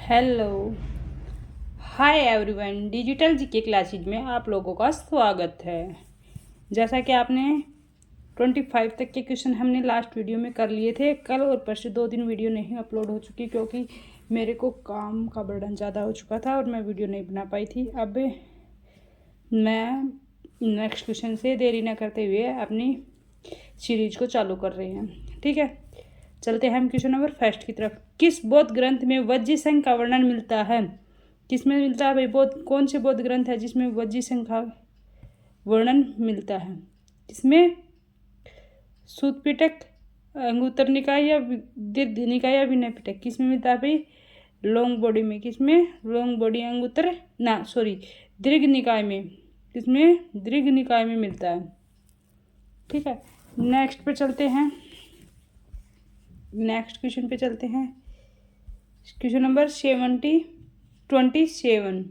Hello, hi everyone. Digital GK classes में आप लोगों का स्वागत है। जैसा कि आपने 25 तक के क्वेश्चन हमने लास्ट वीडियो में कर लिए थे। कल और परसों 2 दिन वीडियो नहीं अपलोड हो चुकी क्योंकि मेरे को काम का बर्डन ज़्यादा हो चुका था और मैं वीडियो नहीं बना पाई थी। अब मैं नेक्स्ट क्वेश्चन से देरी न करते हुए अपनी सीरीज को चालू कर रहे हैं। ठीक है, चलते हैं हम क्वेश्चन नंबर फर्स्ट की तरफ। किस बौद्ध ग्रंथ में वज्जी संघ का वर्णन मिलता है? किसमें मिलता है भाई? कौन से बौद्ध ग्रंथ है जिसमें वज्जी संघ का वर्णन मिलता है? किसमें? सूत पिटक, अंगुत्तर निकाय या दीर्घ निकाय या विनय पिटक? किसमें मिलता है भाई? लॉन्ग बॉडी में। किसमें? लॉन्ग बॉडी अंगुत्तर दीर्घ निकाय में। किसमें? दीर्घ निकाय में मिलता है। ठीक है, नेक्स्ट पे चलते हैं। नेक्स्ट क्वेश्चन पे चलते हैं। Question number 27।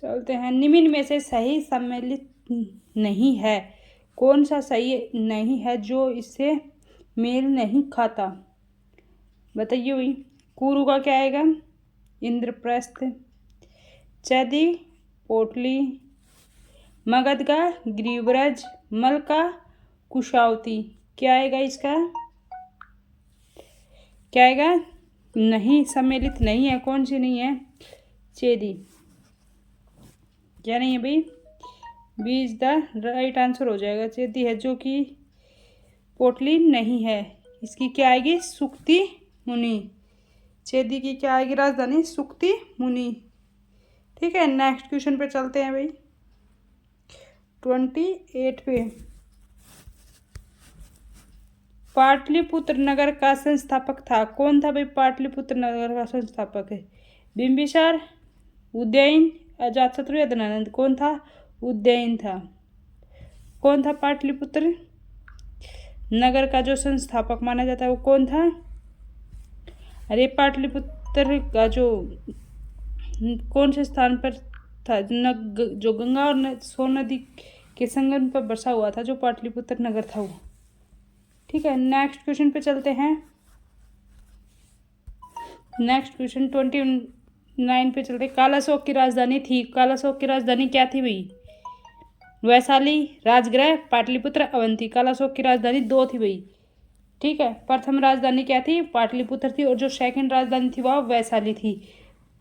चलते हैं। निम्न में से सही सम्मिलित नहीं है। कौन सा सही नहीं है जो इससे मेल नहीं खाता? बताइए भाई। कुरु का क्या आएगा? इंद्रप्रस्थ। चैदी पोटली। मगध का ग्रीवराज। मल का कुशावती। क्या आएगा इसका? क्या आएगा? नहीं, सम्मिलित नहीं है। कौन सी नहीं है? चेदी। क्या नहीं है भाई? B is the right answer हो जाएगा। चेदी है, जो कि पोटली नहीं है। इसकी क्या आएगी? सुक्ति मुनि। चेदी की क्या आएगी राजधानी? सुक्ति मुनि। ठीक है, नेक्स्ट क्वेश्चन पे चलते हैं भाई। 28 पे। पाटलिपुत्र नगर का संस्थापक था। कौन था भाई पाटलिपुत्र नगर का संस्थापक? है बिंबिसार, उदयन, अजातशत्रु या धनानंद? कौन था? उदयन था। कौन था पाटलिपुत्र नगर का जो संस्थापक माना जाता है वो कौन था? अरे पाटलिपुत्र का जो कौन से स्थान पर था? जो गंगा और सोन नदी के संगम पर बसा हुआ था, जो पाटलिपुत्र नगर था वो। ठीक है, नेक्स्ट क्वेश्चन पे चलते हैं। नेक्स्ट क्वेश्चन 29 पे चलते हैं। कालाशोक की राजधानी थी। कालाशोक की राजधानी क्या थी भाई? वैशाली, राजगृह, पाटलिपुत्र, अवंती। कालाशोक की राजधानी 2 थी भाई। ठीक है, प्रथम राजधानी क्या थी? पाटलिपुत्र थी और जो सेकंड राजधानी थी वह वैशाली थी।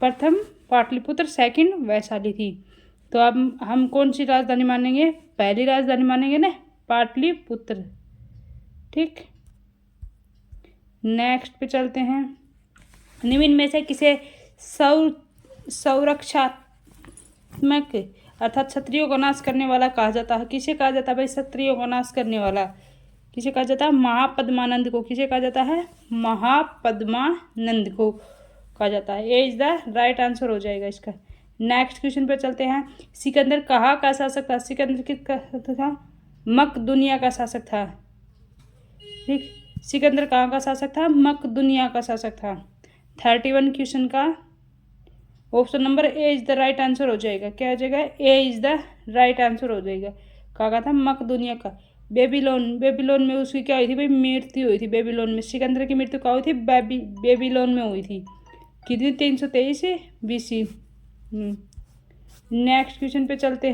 प्रथम पाटलिपुत्र, सेकंड वैशाली थी। तो अब हम कौन सी राजधानी मानेंगे? पहली राजधानी मानेंगे ना, पाटलिपुत्र। ठीक, नेक्स्ट पे चलते हैं। निम्न में से किसे संरक्षात्मक अर्थात क्षत्रियों को नाश करने वाला कहा जाता है? किसे कहा जाता है भाई क्षत्रियों को नाश करने वाला? किसे कहा जाता है? महापद्मानंद को। किसे कहा जाता है? महापद्मानंद को कहा जाता है। ए इज द राइट आंसर हो जाएगा इसका। नेक्स्ट क्वेश्चन पर चलते हैं। सिकंदर कहाँ का शासक था? सिकंदर किसका शासक था? मकदुनिया का शासक था। ठीक, सिकंदर कहाँ का शासक था? मकदुनिया का शासक था। 31 क्वेश्चन का option number A is the right answer हो जाएगा। क्या हो जाएगा? ए इज द राइट आंसर हो जाएगा। कहा था? मकदुनिया का। बेबीलोन में उसकी क्या हुई थी भाई? मृत्यु हुई थी बेबीलोन में। सिकंदर की मृत्यु कहाँ हुई थी? बेबीलोन में हुई थी। कितनी? 323 BC। नेक्स्ट क्वेश्चन पे चलते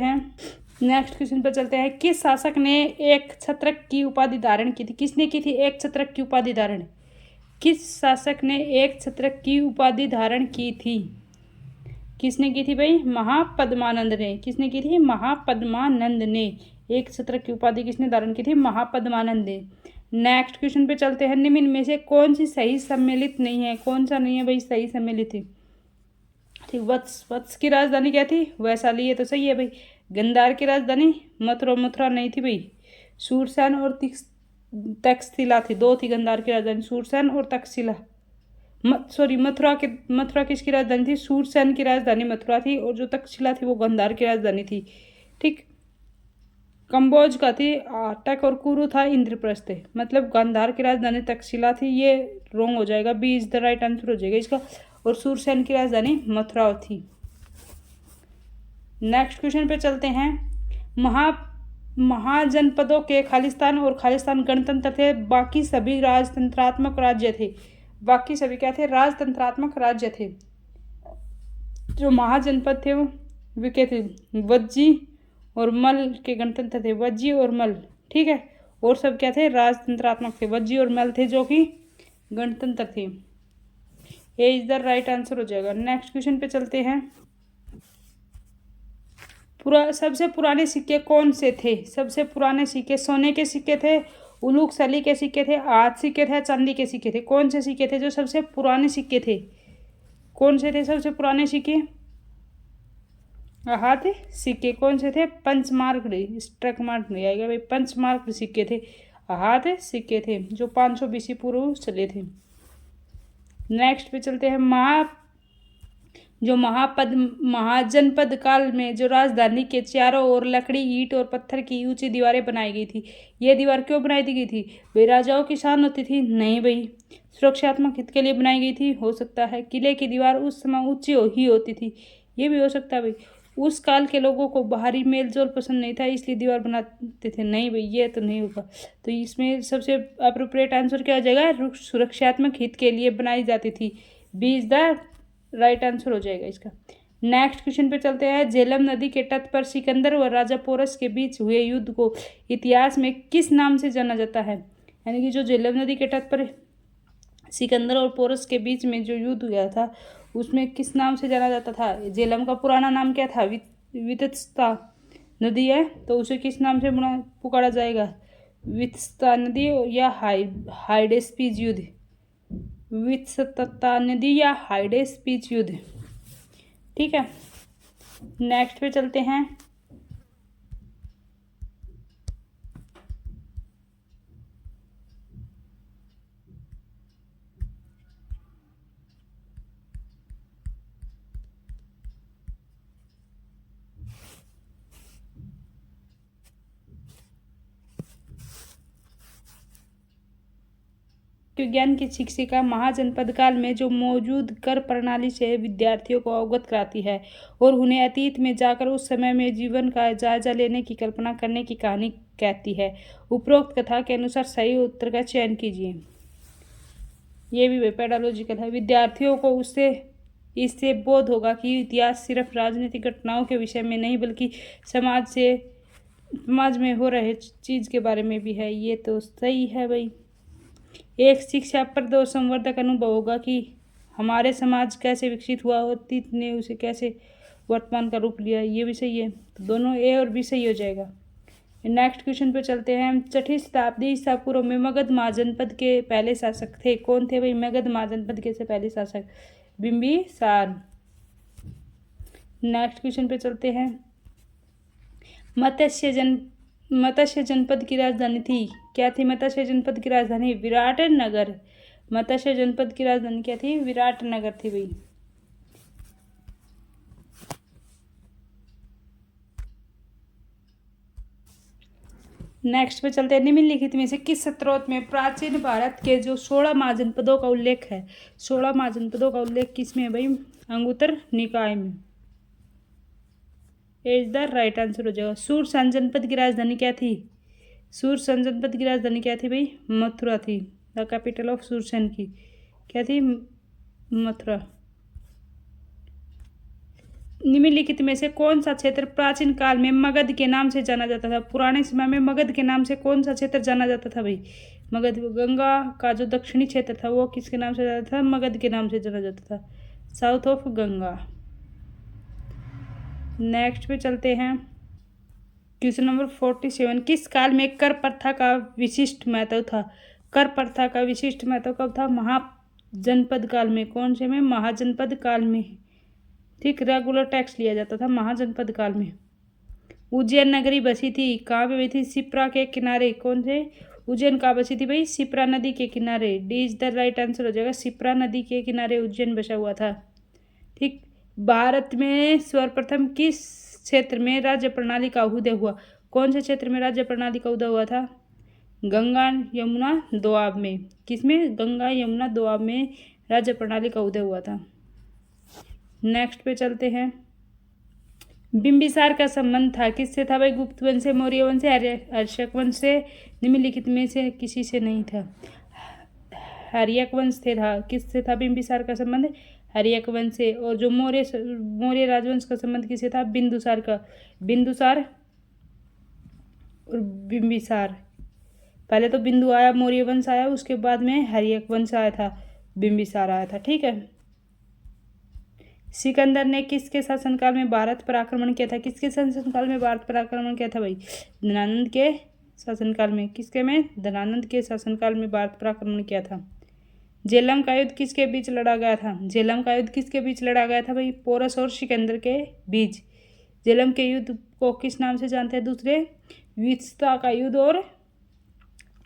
हैं। किस शासक ने एक छत्रक की उपाधि धारण की थी? किसने की थी एक छत्रक की उपाधि धारण? किस शासक ने एक छत्रक की उपाधि धारण की थी? किसने की थी भाई? महापद्मानंद ने। किसने की थी? महापद्मानंद ने। एक छत्रक की उपाधि किसने धारण की थी? महापद्मानंद ने। नेक्स्ट क्वेश्चन पे चलते हैं। निम्न में से कौन सी सही सम्मिलित नहीं है? कौन सा नहीं है भाई सही सम्मिलित है? ठीक, वत्स की राजधानी क्या थी? वैशाली। ये तो सही है भाई। गंधार की राजधानी मथुरा नहीं थी भाई। सूरसेन और तक्षशिला थी। 2 थी गंधार की राजधानी, सूरसेन और तक्षशिला। मथुरा किसकी राजधानी थी? सूरसेन की राजधानी मथुरा थी और जो तक्षशिला थी वो गंधार की राजधानी थी। ठीक, कंबोज का थी अटक और कुरु था इंद्रप्रस्थ। मतलब गांधार की राजधानी तक्षशिला थी। ये रॉन्ग हो जाएगा। B is the right answer हो जाएगा इसका। और सूरसेन की राजधानी मथुरा थी। नेक्स्ट क्वेश्चन पे चलते हैं। महाजनपदों के खालिस्तान और खालिस्तान गणतंत्र थे, बाकी सभी राजतंत्रात्मक राज्य थे। बाकी सभी क्या थे? राजतंत्रात्मक राज्य थे। जो महाजनपद थे वो क्या थे? वज्जी और मल के गणतंत्र थे, वज्जी और मल, ठीक है। और सब क्या थे? राजतंत्रात्मक थे। वज्जी और मल थे जो कि गणतंत्र थे। ए इज द राइट आंसर हो जाएगा। नेक्स्ट क्वेश्चन पे चलते हैं। सबसे पुराने सिक्के कौन से थे? सबसे पुराने सिक्के सोने के सिक्के थे, उलूक सली के सिक्के थे, आज सिक्के थे, चांदी के सिक्के थे। कौन से सिक्के थे जो सबसे पुराने सिक्के थे? कौन से थे सबसे पुराने सिक्के? हाथ सिक्के कौन से थे? पंचमार्क, स्ट्रक मार्क नहीं आएगा भाई, पंचमार्क सिक्के थे, हाथ सिक्के थे जो 500 बीसी पूर्व चले थे। नेक्स्ट पे चलते हैं। महाजनपद काल में जो राजधानी के चारों ओर लकड़ी, ईंट और पत्थर की ऊंची दीवारें बनाई गई थी, ये दीवार क्यों बनाई गई थी? वे राजाओं की शान होती थी? नहीं भाई, सुरक्षात्मक हित के लिए बनाई गई थी। हो सकता है किले की दीवार उस समय ऊंची ही होती थी, ये भी हो सकता है भाई। उस काल के लोगों को बाहरी मेलजोल पसंद नहीं था इसलिए दीवार बनाते थे। नहीं भाई, ये तो नहीं होगा। तो इसमें सबसे अप्रोप्रिएट आंसर क्या हो जाएगा? सुरक्षात्मक हित के लिए बनाई जाती थी। B is the right answer हो जाएगा इसका। नेक्स्ट क्वेश्चन पे चलते हैं। झेलम नदी के तट पर सिकंदर व राजा पोरस के बीच हुए युद्ध को इतिहास में किस नाम से जाना जाता है? यानी कि जो झेलम नदी के तट पर सिकंदर और पोरस के बीच में जो युद्ध हुआ था उसमें किस नाम से जाना जाता था? झेलम का पुराना नाम क्या था? वितस्ता नदी है, तो उसे किस नाम से पुकारा जाएगा? वितस्ता नदी या हाइडेस्पीज युद्ध? वितस्ता नदी या हाइडेस्पीज युद्ध, ठीक है। नेक्स्ट पे चलते हैं। विज्ञान की शिक्षिका महाजनपद काल में जो मौजूद कर प्रणाली से विद्यार्थियों को अवगत कराती है और उन्हें अतीत में जाकर उस समय में जीवन का जायजा लेने की कल्पना करने की कहानी कहती है। उपरोक्त कथा के अनुसार सही उत्तर का चयन कीजिए। ये भी पैडालॉजिकल है। विद्यार्थियों को इससे बोध होगा कि इतिहास सिर्फ राजनीतिक घटनाओं के विषय में नहीं बल्कि समाज में हो रहे चीज़ के बारे में भी है। ये तो सही है भाई। एक शिक्षाप्रद और संवर्धक अनुभव होगा कि हमारे समाज कैसे विकसित हुआ और अतीत ने उसे कैसे वर्तमान का रूप लिया। ये भी सही है, तो दोनों ए और बी सही हो जाएगा। नेक्स्ट क्वेश्चन पे चलते हैं। 6वीं शताब्दी ईसा पूर्व में मगध महाजनपद के पहले शासक थे। कौन थे भाई मगध महाजनपद के से पहले शासक? बिंबिसार। नेक्स्ट क्वेश्चन पे चलते हैं। मत्स्य जनपद की राजधानी थी, क्या थी मत्स्य जनपद की राजधानी? विराटनगर। मत्स्य जनपद की राजधानी क्या थी? विराटनगर थी भाई। नेक्स्ट पे चलते हैं। निम्नलिखित में से किस स्रोत में प्राचीन भारत के जो 16 महाजनपदों का उल्लेख है? 16 महाजनपदों का उल्लेख किसमें है भाई? अंगुत्तर निकाय में। इज द राइट आंसर हो जाएगा। सूरसन जनपद की राजधानी क्या थी? सूरसन जनपद की राजधानी क्या थी भाई? मथुरा थी। द कैपिटल ऑफ सूरसन की क्या थी? मथुरा। निम्नलिखित में से कौन सा क्षेत्र प्राचीन काल में मगध के नाम से जाना जाता था? पुराने समय में मगध के नाम से कौन सा क्षेत्र जाना जाता था भाई? मगध। गंगा का जो दक्षिणी क्षेत्र था वो किसके नाम से जाता था? मगध के नाम से जाना जाता था, साउथ ऑफ गंगा। नेक्स्ट पे चलते हैं। Question number 47। किस काल में कर प्रथा का विशिष्ट महत्व था? कर प्रथा का विशिष्ट महत्व कब था? महाजनपद काल में। कौन से में? महाजनपद काल में, ठीक। रेगुलर टैक्स लिया जाता था महाजनपद काल में। उज्जैन नगरी बसी थी, कहाँ पे बसी थी? शिप्रा के किनारे। कौन से? उज्जैन कहाँ बसी थी भाई? शिप्रा नदी के किनारे। D is the right answer हो जाएगा। शिप्रा नदी के किनारे उज्जैन बसा हुआ था, ठीक। भारत में सर्वप्रथम किस क्षेत्र में राज्य प्रणाली का उदय हुआ? कौन से क्षेत्र में राज्य प्रणाली का उदय हुआ था? गंगा यमुना दोआब में। किसमें? गंगा यमुना दोआब में राज्य प्रणाली का उदय हुआ था। नेक्स्ट पे चलते हैं। बिंबिसार का संबंध था किससे था भाई? गुप्त वंश से, मौर्य वंश से, अशोक वंश से, निम्नलिखित में से किसी से नहीं था। हर्यक वंश से था। किससे था बिंबिसार का संबंध? हर्यक वंश से। और जो मौर्य राजवंश का संबंध किससे था? बिंदुसार का। बिंदुसार और बिंबिसार, पहले तो बिंदु आया, मौर्य वंश आया, उसके बाद में हर्यक वंश आया था, बिंबिसार आया था। ठीक है। सिकंदर ने किसके शासनकाल में भारत पर आक्रमण किया था? किसके शासनकाल में भारत पर आक्रमण किया था भाई? धनानंद के शासनकाल में। किसके में? धनानंद के शासनकाल में भारत पर आक्रमण किया था। झेलम का युद्ध किसके बीच लड़ा गया था? झेलम का युद्ध किसके बीच लड़ा गया था भाई? पोरस और सिकंदर के बीच। झेलम के युद्ध को किस नाम से जानते हैं दूसरे? वित्सता का युद्ध और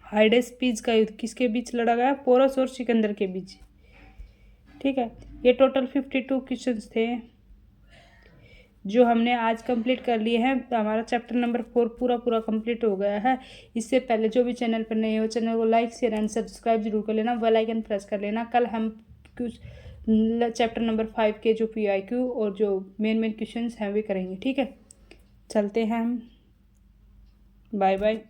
हाइडेस्पीज का युद्ध किसके बीच लड़ा गया? पोरस और सिकंदर के बीच। ठीक है। ये टोटल 52 क्वेश्चंस थे जो हमने आज कंप्लीट कर लिए हैं। तो हमारा चैप्टर नंबर 4 पूरा कंप्लीट हो गया है। इससे पहले जो भी चैनल पर नए हो, चैनल को लाइक शेयर एंड सब्सक्राइब जरूर कर लेना, बेल आइकन प्रेस कर लेना। कल हम कुछ चैप्टर नंबर 5 के जो PIQ और जो मेन क्वेश्चंस हैं वे करेंगे। ठीक है, चलते हैं हम। Bye bye.